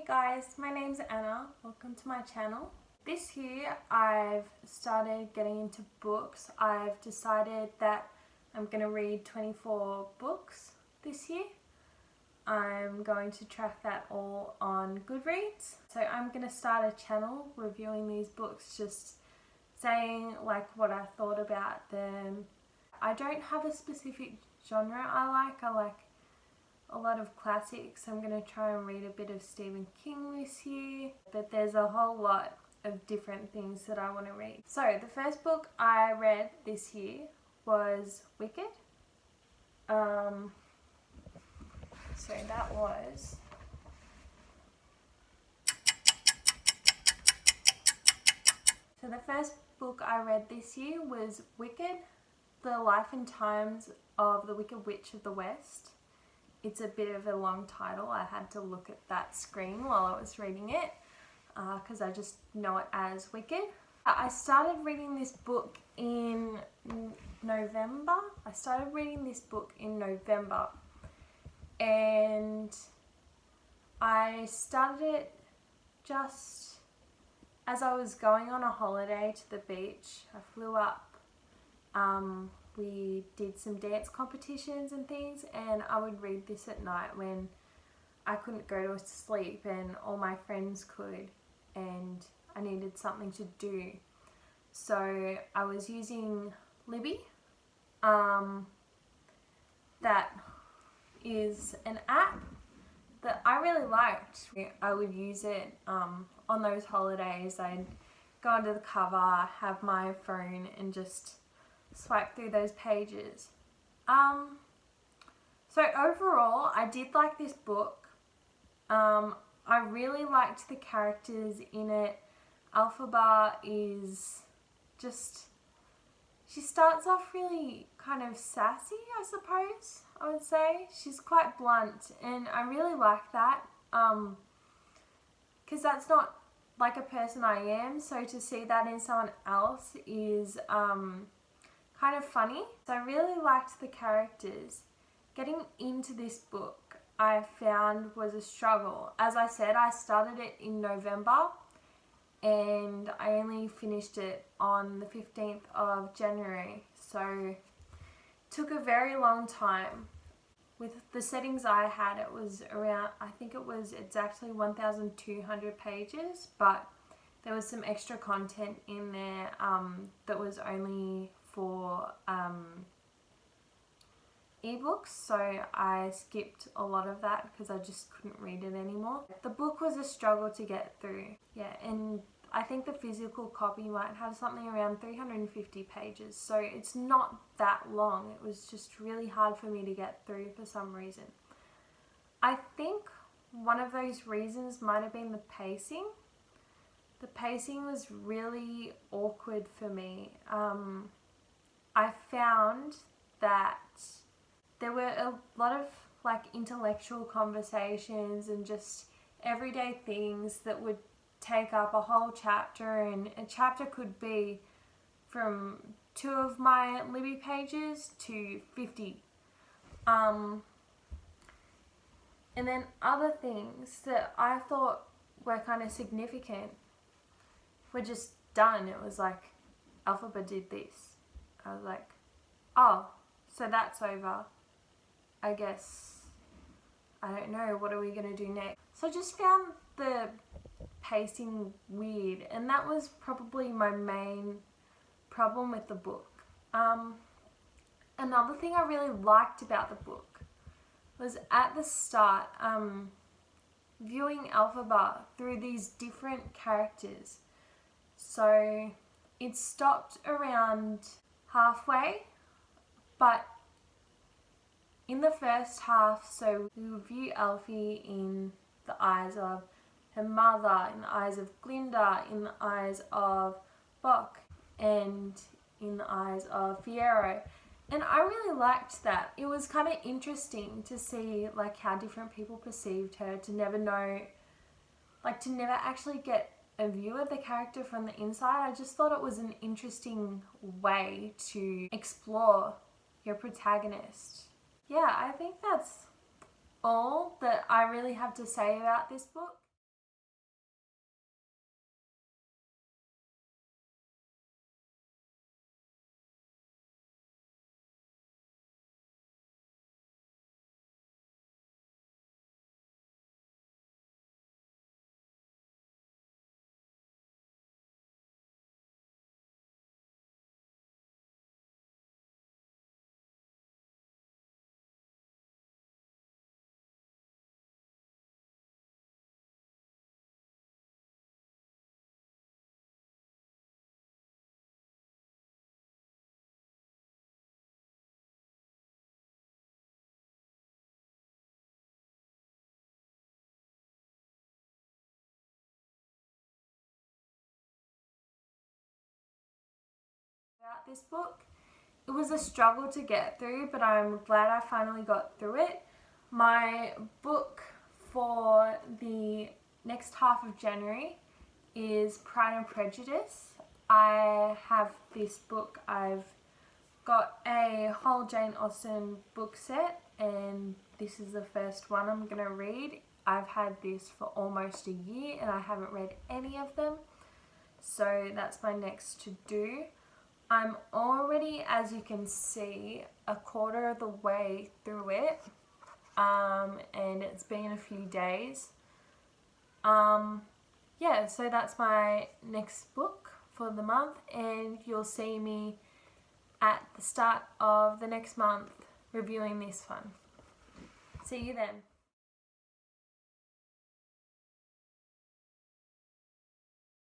guys, my name's Anna. Welcome to my channel. This year I've started getting into books. I've decided that I'm going to read 24 books this year. I'm going to track that all on Goodreads. So I'm going to start a channel reviewing these books, just saying like what I thought about them. I don't have a specific genre I like a lot of classics. I'm going to try and read a bit of Stephen King this year, but there's a whole lot of different things that I want to read. So the first book I read this year was Wicked. So that was the first book I read this year was Wicked, The Life and Times of the Wicked Witch of the West. It's a bit of a long title. I had to look at that screen while I was reading it because I just know it as Wicked. I started reading this book in November. And I started it just as I was going on a holiday to the beach. I flew up. We did some dance competitions and things, and I would read this at night when I couldn't go to sleep and all my friends could, and I needed something to do. So I was using Libby. That is an app that I really liked. I would use it on those holidays. I'd go under the cover, have my phone and just swipe through those pages. So overall, I did like this book. I really liked the characters in it. Elphaba is just, she starts off really kind of sassy, I suppose I would say. She's quite blunt, and I really like that because that's not like a person I am, so to see that in someone else is kind of funny. So I really liked the characters. Getting into this book I found was a struggle. As I said, I started it in November and I only finished it on the 15th of January. So it took a very long time. With the settings I had, it was around, I think it was exactly 1,200 pages, but there was some extra content in there that was only for ebooks, so I skipped a lot of that because I just couldn't read it anymore. The book was a struggle to get through, yeah, and I think the physical copy might have something around 350 pages, so it's not that long. It was just really hard for me to get through for some reason. I think one of those reasons might have been the pacing. The pacing was really awkward for me. I found that there were a lot of like intellectual conversations and just everyday things that would take up a whole chapter, and a chapter could be from 2 of my Libby pages to 50. And then other things that I thought were kind of significant were just done. It was like, Elphaba did this. I was like, oh, so that's over. I guess, I don't know, what are we going to do next? So I just found the pacing weird, and that was probably my main problem with the book. Another thing I really liked about the book was at the start, viewing Elphaba through these different characters. So it stopped around halfway, but in the first half, so we would view Elphie in the eyes of her mother, in the eyes of Glinda, in the eyes of Boq, and in the eyes of Fiyero. And I really liked that. It was kind of interesting to see like how different people perceived her, to never know, like to never actually get a view of the character from the inside. I just thought it was an interesting way to explore your protagonist. Yeah, I think that's all that I really have to say about this book. this book. It was a struggle to get through, but I'm glad I finally got through it. My book for the next half of January is Pride and Prejudice. I have this book. I've got a whole Jane Austen book set, and this is the first one I'm going to read. I've had this for almost a year and I haven't read any of them, so that's my next to do. I'm already, as you can see, a quarter of the way through it, and it's been a few days. Yeah, so that's my next book for the month, and you'll see me at the start of the next month reviewing this one. See you then.